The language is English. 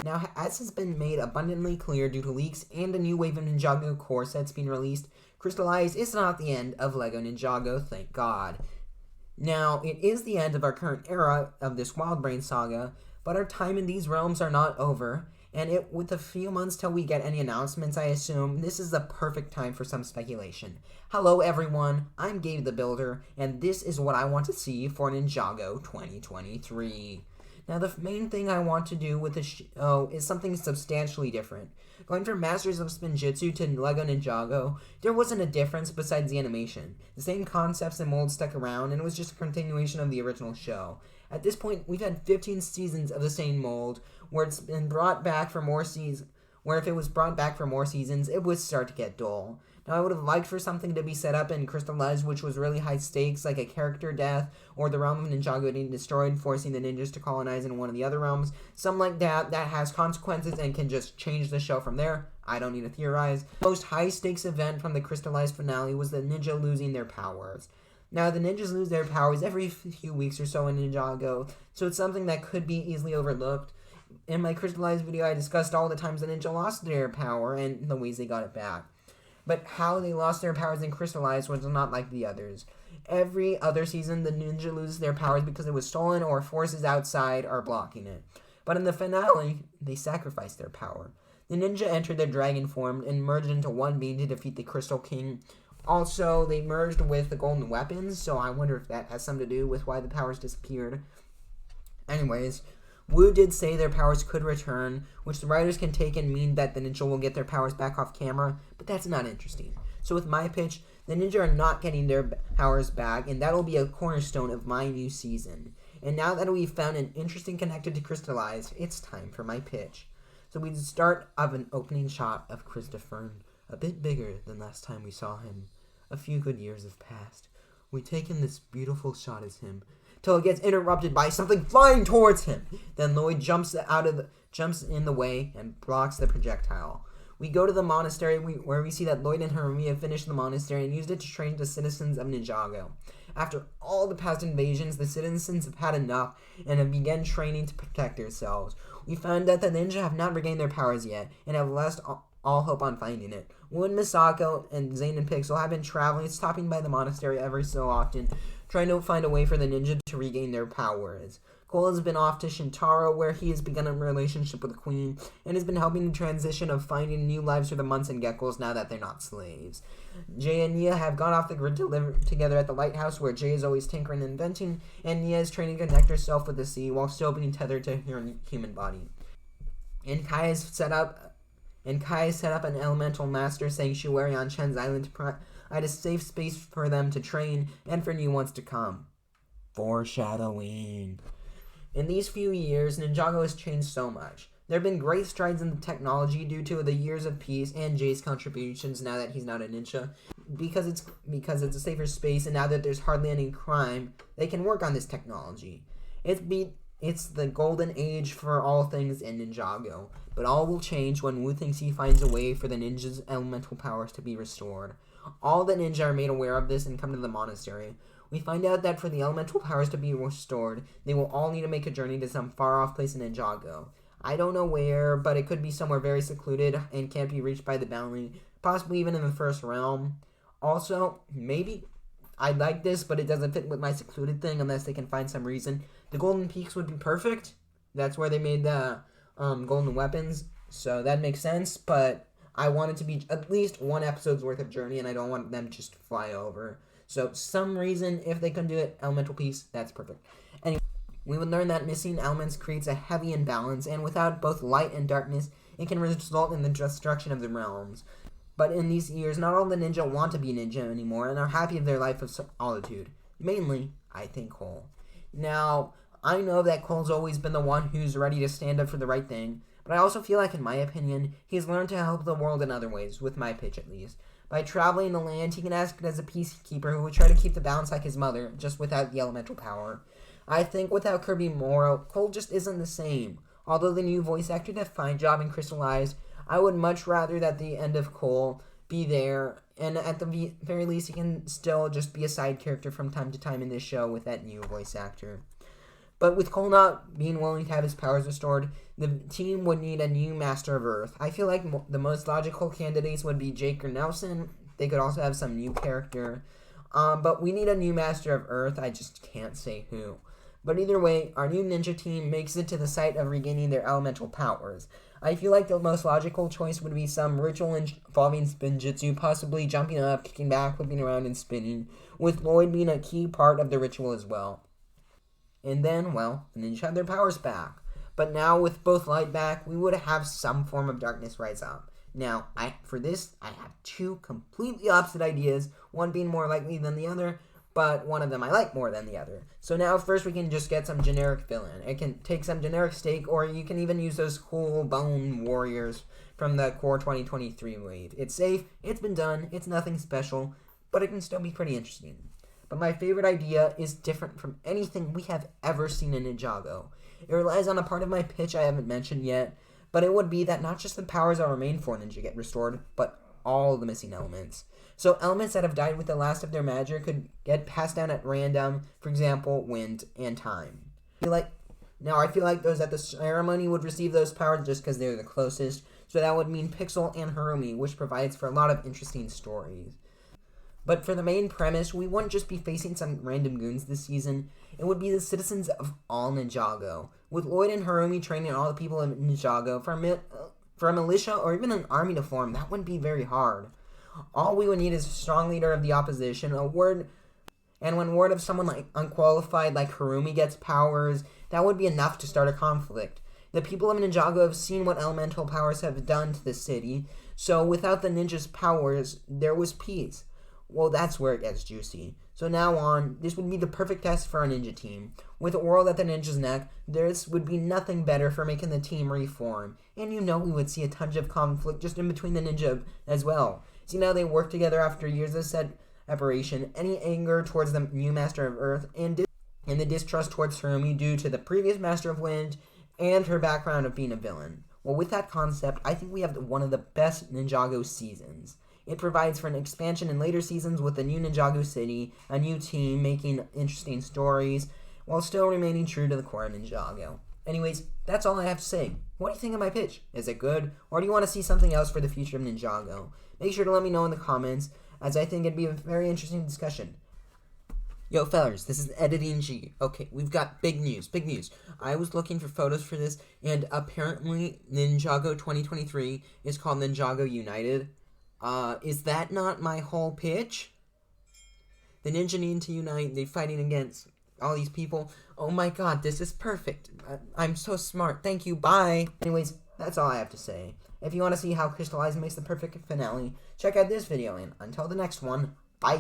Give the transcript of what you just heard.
Now, as has been made abundantly clear due to leaks and a new wave of Ninjago core sets being released, Crystallize is not the end of LEGO Ninjago, thank God. Now, it is the end of our current era of this Wild Brain saga, but our time in these realms are not over, and with a few months till we get any announcements, I assume, this is the perfect time for some speculation. Hello everyone, I'm Gabe the Builder, and this is what I want to see for Ninjago 2023. Now, the main thing I want to do with the show is something substantially different. Going from Masters of Spinjitzu to LEGO Ninjago, there wasn't a difference besides the animation. The same concepts and molds stuck around, and it was just a continuation of the original show. At this point, we've had 15 seasons of the same mold, where it's been brought back for more seasons. Where if it was brought back for more seasons, it would start to get dull. Now, I would have liked for something to be set up and crystallized, which was really high stakes, like a character death, or the realm of Ninjago getting destroyed, forcing the ninjas to colonize in one of the other realms. Something like that has consequences and can just change the show from there. I don't need to theorize. The most high stakes event from the crystallized finale was the ninja losing their powers. Now, the ninjas lose their powers every few weeks or so in Ninjago, so it's something that could be easily overlooked. In my crystallized video, I discussed all the times the ninja lost their power and the ways they got it back. But how they lost their powers in crystallized was not like the others. Every other season, the ninja loses their powers because it was stolen or forces outside are blocking it. But in the finale, they sacrificed their power. The ninja entered their dragon form and merged into one being to defeat the Crystal King. Also, they merged with the golden weapons, so I wonder if that has something to do with why the powers disappeared. Anyways, Wu did say their powers could return, which the writers can take and mean that the ninja will get their powers back off camera, but that's not interesting. So with my pitch, the ninja are not getting their powers back, and that'll be a cornerstone of my new season. And now that we've found an interesting connector to Crystallize, it's time for my pitch. So we start of an opening shot of Christopher, a bit bigger than last time we saw him. A few good years have passed. We take in this beautiful shot as him, till it gets interrupted by something flying towards him. Then Lloyd jumps in the way and blocks the projectile. We go to the monastery where we see that Lloyd and Hermia have finished the monastery and used it to train the citizens of Ninjago. After all the past invasions, the citizens have had enough and have begun training to protect themselves. We find out that the ninja have not regained their powers yet and have lost all hope on finding it. Wu and Misako and Zane and Pixel have been traveling, stopping by the monastery every so often, trying to find a way for the ninja to regain their powers. Cole has been off to Shintaro, where he has begun a relationship with the queen, and has been helping the transition of finding new lives for the months and geckos now that they're not slaves. Jay and Nia have gone off the grid to live together at the lighthouse, where Jay is always tinkering and inventing, and Nia is training to connect herself with the sea while still being tethered to her human body. And Kai has set up an elemental master sanctuary on Chen's island to provide a safe space for them to train and for new ones to come. Foreshadowing. In these few years, Ninjago has changed so much. There have been great strides in the technology due to the years of peace and Jay's contributions now that he's not a ninja. Because it's a safer space, and now that there's hardly any crime, they can work on this technology. It's the golden age for all things in Ninjago, but all will change when Wu thinks he finds a way for the ninja's elemental powers to be restored. All the ninja are made aware of this and come to the monastery. We find out that for the elemental powers to be restored, they will all need to make a journey to some far-off place in Ninjago. I don't know where, but it could be somewhere very secluded and can't be reached by the bounty, possibly even in the first realm. Also, maybe I'd like this, but it doesn't fit with my secluded thing unless they can find some reason. The Golden Peaks would be perfect. That's where they made the golden weapons, so that makes sense, but I want it to be at least one episode's worth of journey, and I don't want them to just fly over. So, some reason, if they can do it, elemental piece, that's perfect. Anyway, we would learn that missing elements creates a heavy imbalance, and without both light and darkness, it can result in the destruction of the realms. But in these years, not all the ninja want to be ninja anymore, and are happy with their life of solitude. Mainly, I think Cole. Now, I know that Cole's always been the one who's ready to stand up for the right thing, but I also feel like, in my opinion, he's learned to help the world in other ways, with my pitch at least. By traveling the land, he can act as a peacekeeper who would try to keep the balance like his mother, just without the elemental power. I think without Kirby Morrow, Cole just isn't the same. Although the new voice actor did a fine job in Crystallized, I would much rather that the end of Cole be there, and at the very least, he can still just be a side character from time to time in this show with that new voice actor. But with Cole not being willing to have his powers restored, the team would need a new Master of Earth. I feel like the most logical candidates would be Jake or Nelson. They could also have some new character. But we need a new Master of Earth. I just can't say who. But either way, our new ninja team makes it to the site of regaining their elemental powers. I feel like the most logical choice would be some ritual involving spinjitzu, possibly jumping up, kicking back, whipping around, and spinning, with Lloyd being a key part of the ritual as well. And then, well, the ninja had their powers back. But now, with both light back, we would have some form of darkness rise up. Now, for this, I have two completely opposite ideas, one being more likely than the other, but one of them I like more than the other. So now, first we can just get some generic villain. It can take some generic stake, or you can even use those cool bone warriors from the Core 2023 wave. It's safe, it's been done, it's nothing special, but it can still be pretty interesting. But my favorite idea is different from anything we have ever seen in Ninjago. It relies on a part of my pitch I haven't mentioned yet, but it would be that not just the powers that remain for Ninja get restored, but all the missing elements. So elements that have died with the last of their magic could get passed down at random, for example, wind and time. I feel like those at the ceremony would receive those powers just because they're the closest, so that would mean Pixel and Harumi, which provides for a lot of interesting stories. But for the main premise, we wouldn't just be facing some random goons this season. It would be the citizens of all Ninjago, with Lloyd and Harumi training all the people in Ninjago. For a militia or even an army to form, that wouldn't be very hard. All we would need is a strong leader of the opposition, and when word of someone like unqualified like Harumi gets powers, that would be enough to start a conflict. The people of Ninjago have seen what elemental powers have done to the city, so without the ninjas' powers, there was peace. Well, that's where it gets juicy. So now on, this would be the perfect test for our ninja team. With a world at the ninja's neck, this would be nothing better for making the team reform. And we would see a ton of conflict just in between the ninja as well. See, now they work together after years of separation. Any anger towards the new Master of Earth and the distrust towards Harumi due to the previous Master of Wind and her background of being a villain. Well, with that concept, I think we have one of the best Ninjago seasons. It provides for an expansion in later seasons with a new Ninjago city, a new team making interesting stories, while still remaining true to the core of Ninjago. Anyways, that's all I have to say. What do you think of my pitch? Is it good? Or do you want to see something else for the future of Ninjago? Make sure to let me know in the comments, as I think it'd be a very interesting discussion. Yo, fellers, this is Editing G. Okay, we've got big news. I was looking for photos for this, and apparently Ninjago 2023 is called Ninjago United. Is that not my whole pitch? The ninja need to unite. They're fighting against all these people. Oh my god, this is perfect. I'm so smart. Thank you. Bye. Anyways, that's all I have to say. If you want to see how Crystallize makes the perfect finale, check out this video, and until the next one,